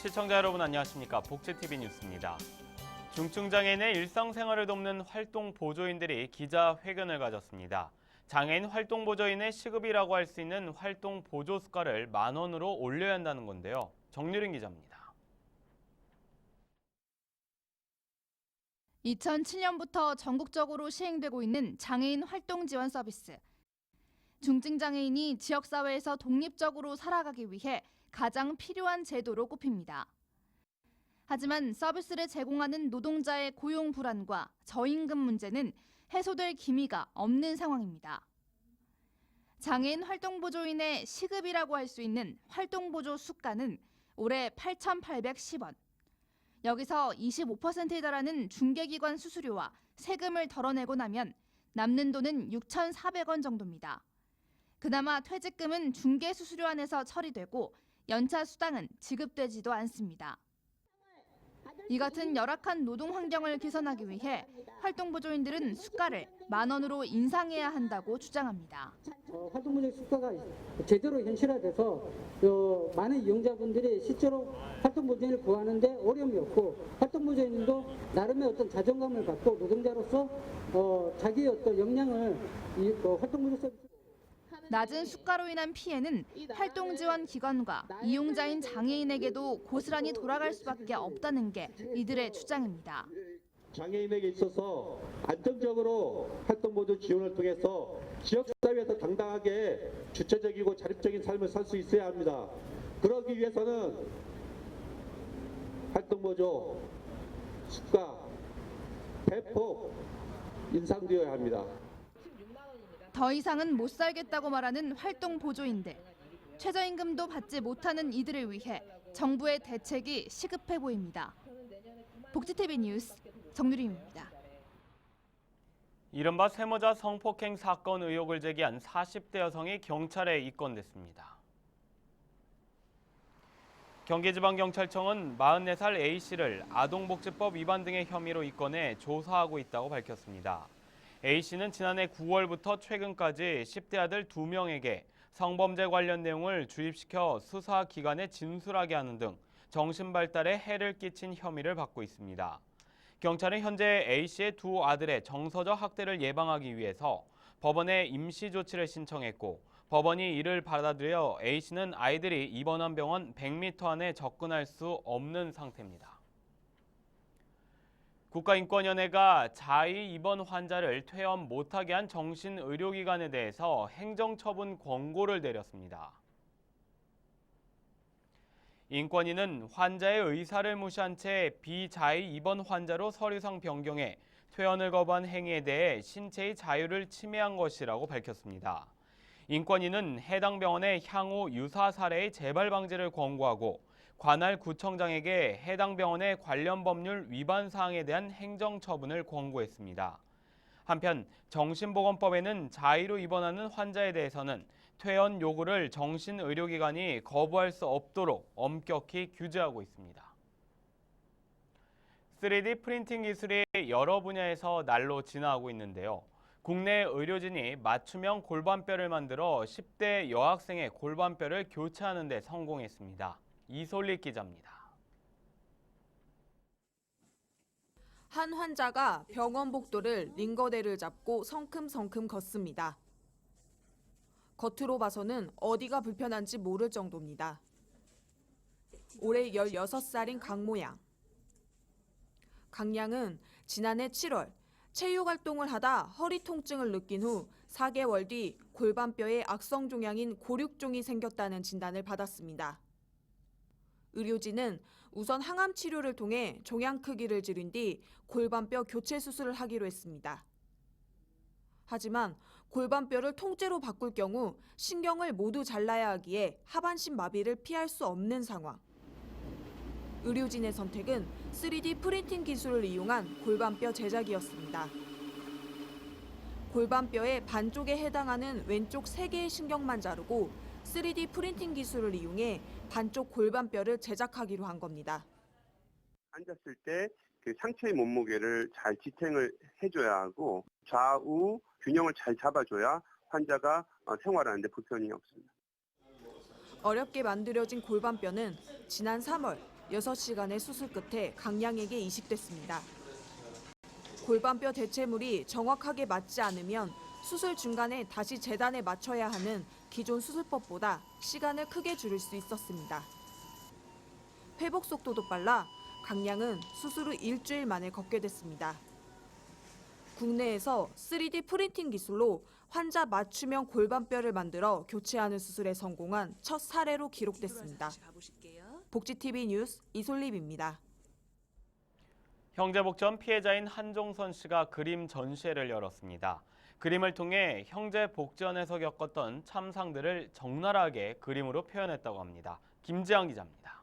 시청자 여러분 안녕하십니까? 복지TV 뉴스입니다. 중증장애인의 일상생활을 돕는 활동보조인들이 기자회견을 가졌습니다. 장애인 활동보조인의 시급이라고 할 수 있는 활동보조수가를 만원으로 올려야 한다는 건데요. 정유린 기자입니다. 2007년부터 전국적으로 시행되고 있는 장애인 활동 지원 서비스. 중증장애인이 지역사회에서 독립적으로 살아가기 위해 가장 필요한 제도로 꼽힙니다. 하지만 서비스를 제공하는 노동자의 고용 불안과 저임금 문제는 해소될 기미가 없는 상황입니다. 장애인 활동보조인의 시급이라고 할 수 있는 활동보조 수가는 올해 8,810원. 여기서 25%에 달하는 중개기관 수수료와 세금을 덜어내고 나면 남는 돈은 6,400원 정도입니다. 그나마 퇴직금은 중개 수수료 안에서 처리되고 연차 수당은 지급되지도 않습니다. 이 같은 열악한 노동 환경을 개선하기 위해 활동보조인들은 수가를 만원으로 인상해야 한다고 주장합니다. 활동보조 수가가 제대로 현실화돼서 많은 이용자분들이 실제로 활동보조인을 구하는데 어려움이 없고 활동보조인도 나름의 어떤 자존감을 갖고 노동자로서 자기의 어떤 역량을 활동보조 서비스 낮은 수가로 인한 피해는 활동지원기관과 이용자인 장애인에게도 고스란히 돌아갈 수밖에 없다는 게 이들의 주장입니다. 장애인에게 있어서 안정적으로 활동보조 지원을 통해서 지역사회에서 당당하게 주체적이고 자립적인 삶을 살 수 있어야 합니다. 그러기 위해서는 활동보조 수가 대폭 인상되어야 합니다. 더 이상은 못 살겠다고 말하는 활동보조인들. 최저임금도 받지 못하는 이들을 위해 정부의 대책이 시급해 보입니다. 복지TV 뉴스 정유림입니다. 이른바 세모자 성폭행 사건 의혹을 제기한 40대 여성이 경찰에 입건됐습니다. 경기지방경찰청은 44살 A씨를 아동복지법 위반 등의 혐의로 입건해 조사하고 있다고 밝혔습니다. A씨는 지난해 9월부터 최근까지 10대 아들 2명에게 성범죄 관련 내용을 주입시켜 수사기관에 진술하게 하는 등 정신발달에 해를 끼친 혐의를 받고 있습니다. 경찰은 현재 A씨의 두 아들의 정서적 학대를 예방하기 위해서 법원에 임시조치를 신청했고 법원이 이를 받아들여 A씨는 아이들이 입원한 병원 100m 안에 접근할 수 없는 상태입니다. 국가인권위원회가 자의 입원 환자를 퇴원 못하게 한 정신의료기관에 대해서 행정처분 권고를 내렸습니다. 인권위는 환자의 의사를 무시한 채 비자의 입원 환자로 서류상 변경해 퇴원을 거부한 행위에 대해 신체의 자유를 침해한 것이라고 밝혔습니다. 인권위는 해당 병원의 향후 유사 사례의 재발 방지를 권고하고 관할 구청장에게 해당 병원의 관련 법률 위반 사항에 대한 행정처분을 권고했습니다. 한편 정신보건법에는 자의로 입원하는 환자에 대해서는 퇴원 요구를 정신의료기관이 거부할 수 없도록 엄격히 규제하고 있습니다. 3D 프린팅 기술이 여러 분야에서 날로 진화하고 있는데요. 국내 의료진이 맞춤형 골반뼈를 만들어 10대 여학생의 골반뼈를 교체하는 데 성공했습니다. 이솔리 기자입니다. 한 환자가 병원 복도를 링거대를 잡고 성큼성큼 걷습니다. 겉으로 봐서는 어디가 불편한지 모를 정도입니다. 올해 16살인 강모 양. 강 양은 지난해 7월 체육활동을 하다 허리 통증을 느낀 후 4개월 뒤 골반뼈에 악성 종양인 골육종이 생겼다는 진단을 받았습니다. 의료진은 우선 항암 치료를 통해 종양 크기를 줄인 뒤 골반뼈 교체 수술을 하기로 했습니다. 하지만 골반뼈를 통째로 바꿀 경우 신경을 모두 잘라야 하기에 하반신 마비를 피할 수 없는 상황. 의료진의 선택은 3D 프린팅 기술을 이용한 골반뼈 제작이었습니다. 골반뼈의 반쪽에 해당하는 왼쪽 3개의 신경만 자르고 3D 프린팅 기술을 이용해 반쪽 골반뼈를 제작하기로 한 겁니다. 앉았을 때 그 상체의 몸무게를 잘 지탱을 해줘야 하고 좌우 균형을 잘 잡아줘야 환자가 생활하는 데 불편이 없습니다. 어렵게 만들어진 골반뼈는 지난 3월 6시간의 수술 끝에 강양에게 이식됐습니다. 골반뼈 대체물이 정확하게 맞지 않으면 수술 중간에 다시 재단에 맞춰야 하는 기존 수술법보다 시간을 크게 줄일 수 있었습니다. 회복 속도도 빨라 강양은 수술 후 일주일 만에 걷게 됐습니다. 국내에서 3D 프린팅 기술로 환자 맞춤형 골반뼈를 만들어 교체하는 수술에 성공한 첫 사례로 기록됐습니다. 복지TV 뉴스 이솔립입니다. 형제복지원 피해자인 한종선 씨가 그림 전시회를 열었습니다. 그림을 통해 형제복지원에서 겪었던 참상들을 적나라하게 그림으로 표현했다고 합니다. 김지영 기자입니다.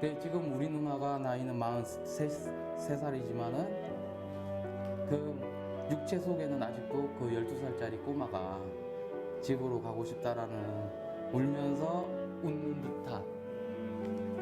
네, 지금 우리 누나가 나이는 43살이지만은 그 육체 속에는 아직도 그 12살짜리 꼬마가 집으로 가고 싶다라는 울면서 웃는 듯한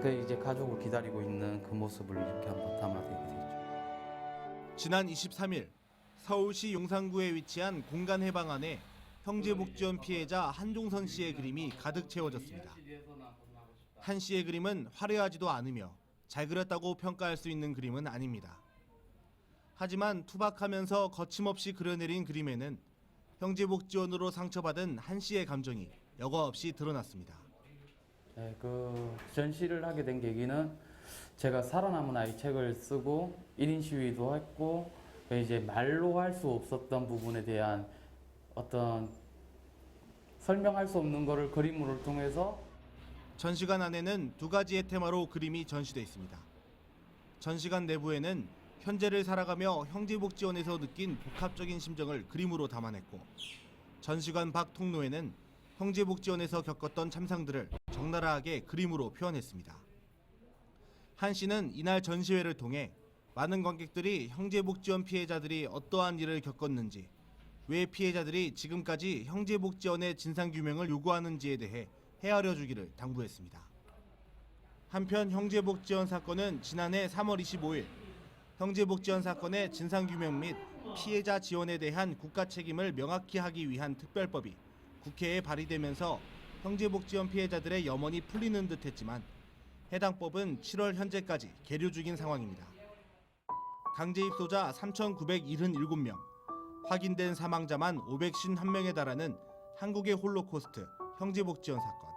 그 이제 가족을 기다리고 있는 그 모습을 이렇게 한번 담아드리게 되죠. 지난 23일 서울시 용산구에 위치한 공간 해방 안에 형제복지원 피해자 한종선 씨의 그림이 가득 채워졌습니다. 한 씨의 그림은 화려하지도 않으며 잘 그렸다고 평가할 수 있는 그림은 아닙니다. 하지만 투박하면서 거침없이 그려내린 그림에는 형제복지원으로 상처받은 한 씨의 감정이 여과 없이 드러났습니다. 네, 그 전시를 하게 된 계기는 제가 살아남은 아이 책을 쓰고 1인 시위도 했고 이제 말로 할 수 없었던 부분에 대한 어떤 설명할 수 없는 거를 그림으로 통해서 전시관 안에는 두 가지의 테마로 그림이 전시돼 있습니다. 전시관 내부에는 현재를 살아가며 형제복지원에서 느낀 복합적인 심정을 그림으로 담아냈고 전시관 밖 통로에는 형제복지원에서 겪었던 참상들을 적나라하게 그림으로 표현했습니다. 한 씨는 이날 전시회를 통해 많은 관객들이 형제복지원 피해자들이 어떠한 일을 겪었는지, 왜 피해자들이 지금까지 형제복지원의 진상규명을 요구하는지에 대해 헤아려 주기를 당부했습니다. 한편 형제복지원 사건은 지난해 3월 25일 형제복지원 사건의 진상규명 및 피해자 지원에 대한 국가 책임을 명확히 하기 위한 특별법이 국회에 발의되면서 형제복지원 피해자들의 염원이 풀리는 듯했지만 해당 법은 7월 현재까지 계류 중인 상황입니다. 강제 입소자 3,977명, 확인된 사망자만 551명에 달하는 한국의 홀로코스트 형제복지원 사건.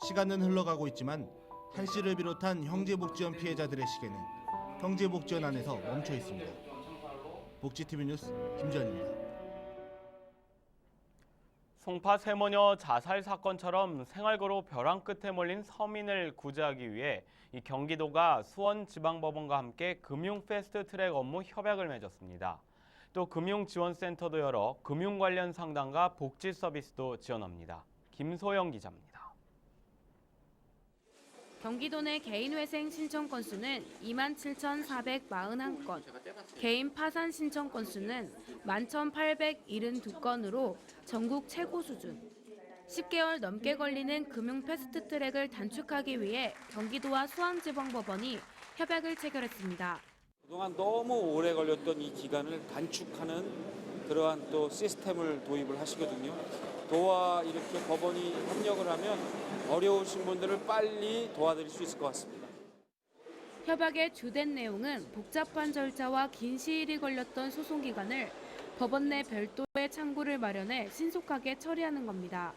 시간은 흘러가고 있지만 한 씨를 비롯한 형제복지원 피해자들의 시계는 형제복지원 안에서 멈춰 있습니다. 복지TV 뉴스 김지현입니다. 송파 세모녀 자살 사건처럼 생활고로 벼랑 끝에 몰린 서민을 구제하기 위해 이 경기도가 수원지방법원과 함께 금융 패스트트랙 업무 협약을 맺었습니다. 또 금융지원센터도 열어 금융 관련 상담과 복지 서비스도 지원합니다. 김소영 기자입니다. 경기도 내 개인회생 신청 건수는 27,441건, 개인 파산 신청 건수는 11,872건으로 전국 최고 수준. 10개월 넘게 걸리는 금융 패스트트랙을 단축하기 위해 경기도와 수원지방법원이 협약을 체결했습니다. 그동안 너무 오래 걸렸던 이 기간을 단축하는 그러한 또 시스템을 도입을 하시거든요. 도와 이렇게 법원이 협력을 하면 어려우신 분들을 빨리 도와드릴 수 있을 것 같습니다. 협약의 주된 내용은 복잡한 절차와 긴 시일이 걸렸던 소송 기간을 법원 내 별도의 창구를 마련해 신속하게 처리하는 겁니다.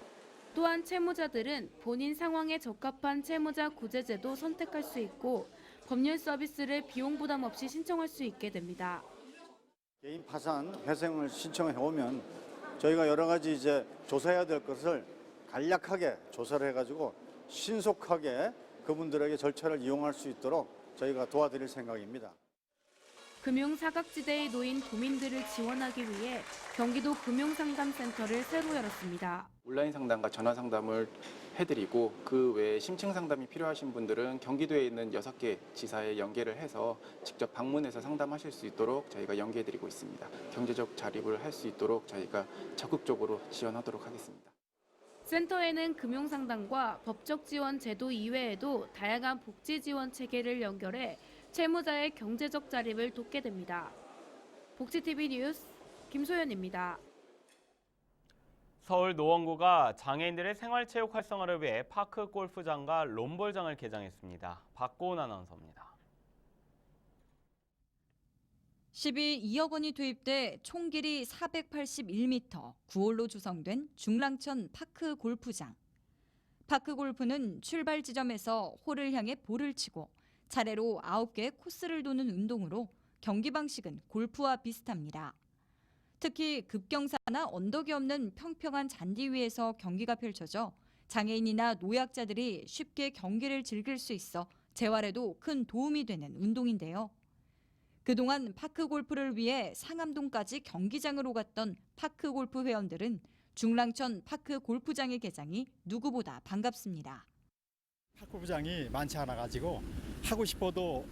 또한 채무자들은 본인 상황에 적합한 채무자 구제제도 선택할 수 있고 법률 서비스를 비용 부담 없이 신청할 수 있게 됩니다. 개인 파산 회생을 신청해 오면 저희가 여러 가지 이제 조사해야 될 것을 간략하게 조사를 해가지고 신속하게 그분들에게 절차를 이용할 수 있도록 저희가 도와드릴 생각입니다. 금융 사각지대에 놓인 도민들을 지원하기 위해 경기도 금융상담센터를 새로 열었습니다. 온라인 상담과 전화 상담을 해드리고 그 외에 심층 상담이 필요하신 분들은 경기도에 있는 6개 지사에 연계를 해서 직접 방문해서 상담하실 수 있도록 저희가 연계해드리고 있습니다. 경제적 자립을 할 수 있도록 저희가 적극적으로 지원하도록 하겠습니다. 센터에는 금융상담과 법적 지원 제도 이외에도 다양한 복지 지원 체계를 연결해 채무자의 경제적 자립을 돕게 됩니다. 복지TV 뉴스 김소연입니다. 서울 노원구가 장애인들의 생활체육 활성화를 위해 파크 골프장과 롬볼장을 개장했습니다. 박고은 아나운서입니다. 12억 원이 투입돼 총 길이 481m, 9홀로 구성된 중랑천 파크 골프장. 파크 골프는 출발 지점에서 홀을 향해 볼을 치고 차례로 9개의 코스를 도는 운동으로 경기 방식은 골프와 비슷합니다. 특히 급경사나 언덕이 없는 평평한 잔디 위에서 경기가 펼쳐져 장애인이나 노약자들이 쉽게 경기를 즐길 수 있어 재활에도 큰 도움이 되는 운동인데요. 그동안 파크 골프를 위해 상암동까지 경기장으로 갔던 파크 골프 회원들은 중랑천 파크 골프장의 개장이 누구보다 반갑습니다. 파크 골프장이 많지 않아 가지고 하고 싶어도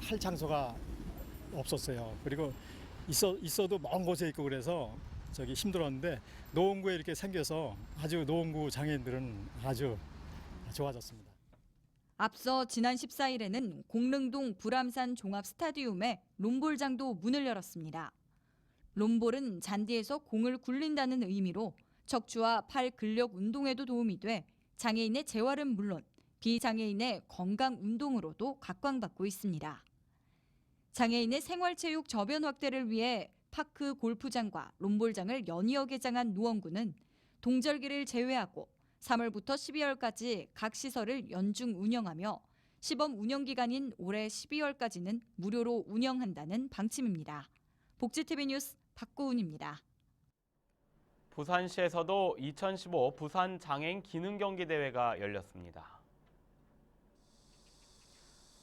할 장소가 없었어요. 그리고 있어도 먼 곳에 있고 그래서 힘들었는데 노원구에 이렇게 생겨서 아주 노원구 장애인들은 아주 좋아졌습니다. 앞서 지난 14일에는 공릉동 불암산 종합 스타디움에 롬볼장도 문을 열었습니다. 롬볼은 잔디에서 공을 굴린다는 의미로 척추와 팔 근력 운동에도 도움이 돼 장애인의 재활은 물론 비장애인의 건강 운동으로도 각광받고 있습니다. 장애인의 생활체육 저변 확대를 위해 파크 골프장과 롬볼장을 연이어 개장한 노원구는 동절기를 제외하고 3월부터 12월까지 각 시설을 연중 운영하며 시범 운영 기간인 올해 12월까지는 무료로 운영한다는 방침입니다. 복지TV 뉴스 박고은입니다. 부산시에서도 2015 부산 장애인 기능경기대회가 열렸습니다.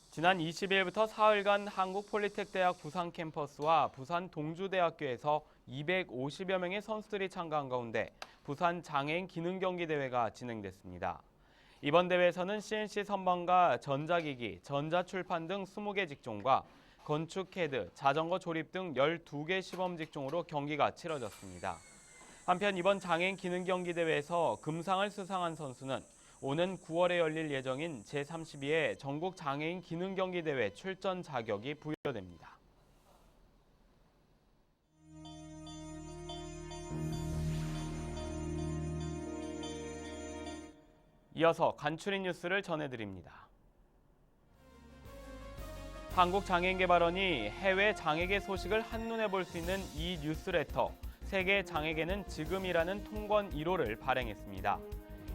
지난 20일부터 사흘간 한국폴리텍대학 부산 캠퍼스와 부산 동주대학교에서 250여 명의 선수들이 참가한 가운데 부산 장애인 기능경기대회가 진행됐습니다. 이번 대회에서는 CNC 선반과 전자기기, 전자출판 등 20개 직종과 건축 캐드, 자전거 조립 등 12개 시범 직종으로 경기가 치러졌습니다. 한편 이번 장애인 기능경기대회에서 금상을 수상한 선수는 오는 9월에 열릴 예정인 제32회 전국 장애인 기능경기대회 출전 자격이 부여됩니다. 이어서 간추린 뉴스를 전해드립니다. 한국장애인개발원이 해외 장애계 소식을 한눈에 볼 수 있는 이 뉴스레터 세계 장애계는 지금이라는 통권 1호를 발행했습니다.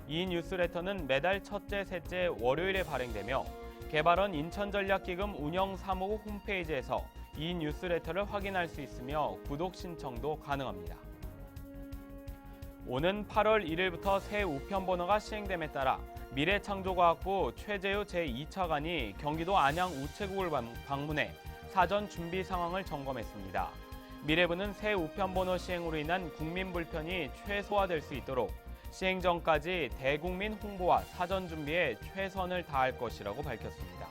이 뉴스레터는 매달 첫째, 셋째, 월요일에 발행되며 개발원 인천전략기금 운영사무국 홈페이지에서 이 뉴스레터를 확인할 수 있으며 구독 신청도 가능합니다. 오는 8월 1일부터 새 우편번호가 시행됨에 따라 미래창조과학부 최재우 제2차관이 경기도 안양 우체국을 방문해 사전 준비 상황을 점검했습니다. 미래부는 새 우편번호 시행으로 인한 국민 불편이 최소화될 수 있도록 시행 전까지 대국민 홍보와 사전 준비에 최선을 다할 것이라고 밝혔습니다.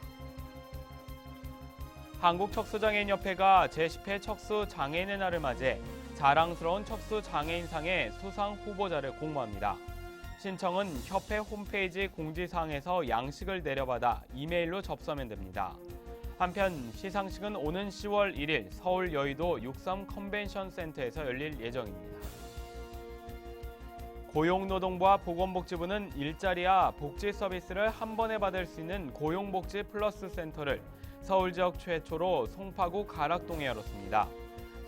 한국척수장애인협회가 제10회 척수장애인의 날을 맞이해 자랑스러운 척수장애인상의 수상 후보자를 공모합니다. 신청은 협회 홈페이지 공지사항에서 양식을 내려받아 이메일로 접수하면 됩니다. 한편 시상식은 오는 10월 1일 서울 여의도 63 컨벤션 센터에서 열릴 예정입니다. 고용노동부와 보건복지부는 일자리와 복지 서비스를 한 번에 받을 수 있는 고용복지 플러스 센터를 서울 지역 최초로 송파구 가락동에 열었습니다.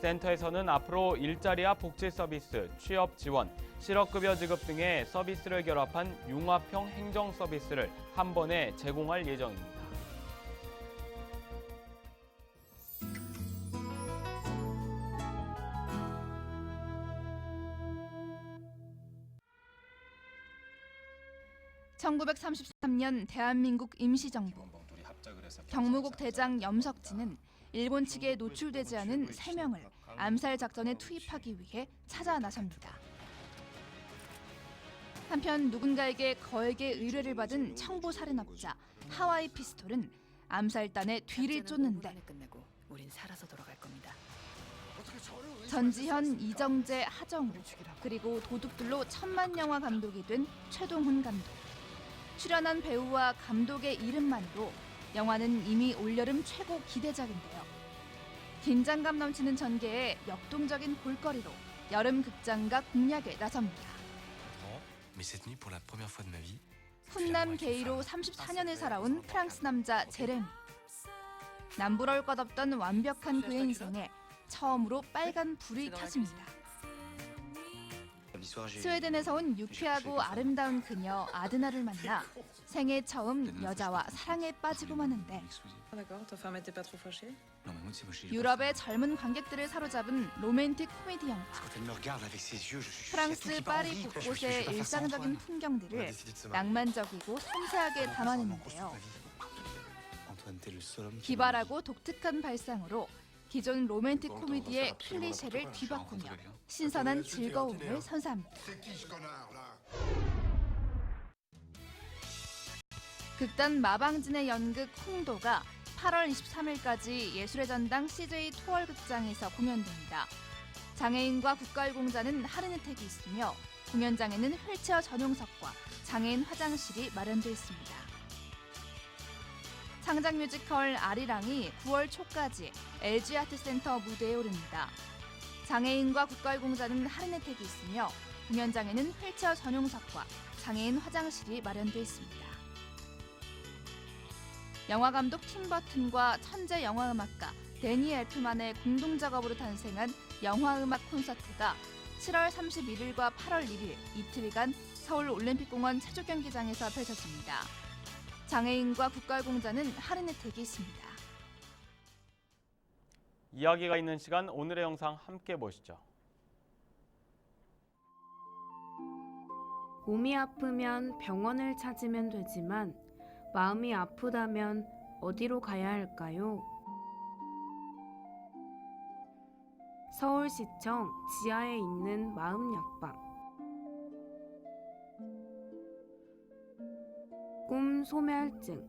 센터에서는 앞으로 일자리와 복지 서비스, 취업 지원, 실업급여 지급 등의 서비스를 결합한 융합형 행정 서비스를 한 번에 제공할 예정입니다. (1933년) 대한민국 임시정부 경무국 대장 염석진은 일본 측에 노출되지 않은 3명을 암살 작전에 투입하기 위해 찾아 나섭니다. 한편 누군가에게 거액의 의뢰를 받은 청부 살인업자 하와이 피스톨은 암살단의 뒤를 쫓는데 전지현, 이정재, 하정우 그리고 도둑들로 천만 영화 감독이 된 최동훈 감독. 출연한 배우와 감독의 이름만으로 영화는 이미 올여름 최고 기대작인데요. 긴장감 넘치는 전개에 역동적인 볼거리로 여름 극장가 공략에 나섭니다. 훈남 게이로 34년을 살아온 프랑스 남자 제레미. 남부러울 것 없던 완벽한 그의 인생에 처음으로 빨간 불이 켜집니다. 스웨덴에서 온 유쾌하고 아름다운 그녀 아드나를 만나 생애 처음 여자와 사랑에 빠지고 마는데 유럽의 젊은 관객들을 사로잡은 로맨틱 코미디 영화. 프랑스 파리 곳곳의 일상적인 풍경들을 낭만적이고 섬세하게 담아냈는데요. 기발하고 독특한 발상으로 기존 로맨틱 코미디의 클리셰를 뒤바꾸며 신선한 즐거움을 선사합니다. 극단 마방진의 연극 홍도가 8월 23일까지 예술의 전당 CJ 토월극장에서 공연됩니다. 장애인과 국가유공자는 할인 혜택이 있으며 공연장에는 휠체어 전용석과 장애인 화장실이 마련되어 있습니다. 창작 뮤지컬 아리랑이 9월 초까지 LG 아트센터 무대에 오릅니다. 장애인과 국가유공자는 할인 혜택이 있으며 공연장에는 휠체어 전용석과 장애인 화장실이 마련되어 있습니다. 영화감독 팀 버튼과 천재 영화음악가 데니 엘프만의 공동 작업으로 탄생한 영화음악 콘서트가 7월 31일과 8월 1일 이틀간 서울 올림픽공원 체조경기장에서 펼쳐집니다. 장애인과 국가유공자는 할인 혜택이 있습니다. 이야기가 있는 시간 오늘의 영상 함께 보시죠. 몸이 아프면 병원을 찾으면 되지만 마음이 아프다면 어디로 가야 할까요? 서울시청 지하에 있는 마음약방. 꿈 소멸증,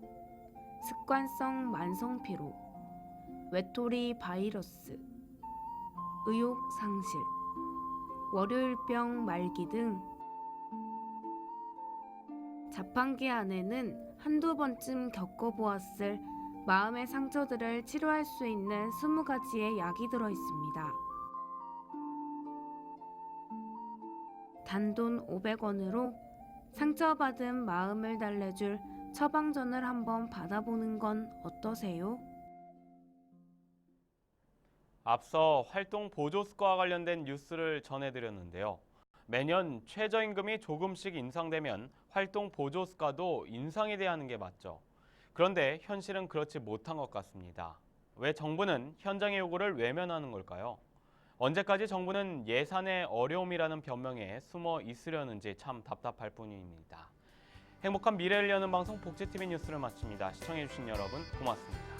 습관성 만성피로, 외톨이 바이러스, 의욕 상실, 월요일병 말기 등 자판기 안에는 한두 번쯤 겪어보았을 마음의 상처들을 치료할 수 있는 20가지의 약이 들어있습니다. 단돈 500원으로 상처받은 마음을 달래줄 처방전을 한번 받아보는 건 어떠세요? 앞서 활동 보조수가와 관련된 뉴스를 전해드렸는데요. 매년 최저임금이 조금씩 인상되면 활동 보조수가도 인상이 돼야 하는 게 맞죠. 그런데 현실은 그렇지 못한 것 같습니다. 왜 정부는 현장의 요구를 외면하는 걸까요? 언제까지 정부는 예산의 어려움이라는 변명에 숨어 있으려는지 참 답답할 뿐입니다. 행복한 미래를 여는 방송 복지TV 뉴스를 마칩니다. 시청해주신 여러분 고맙습니다.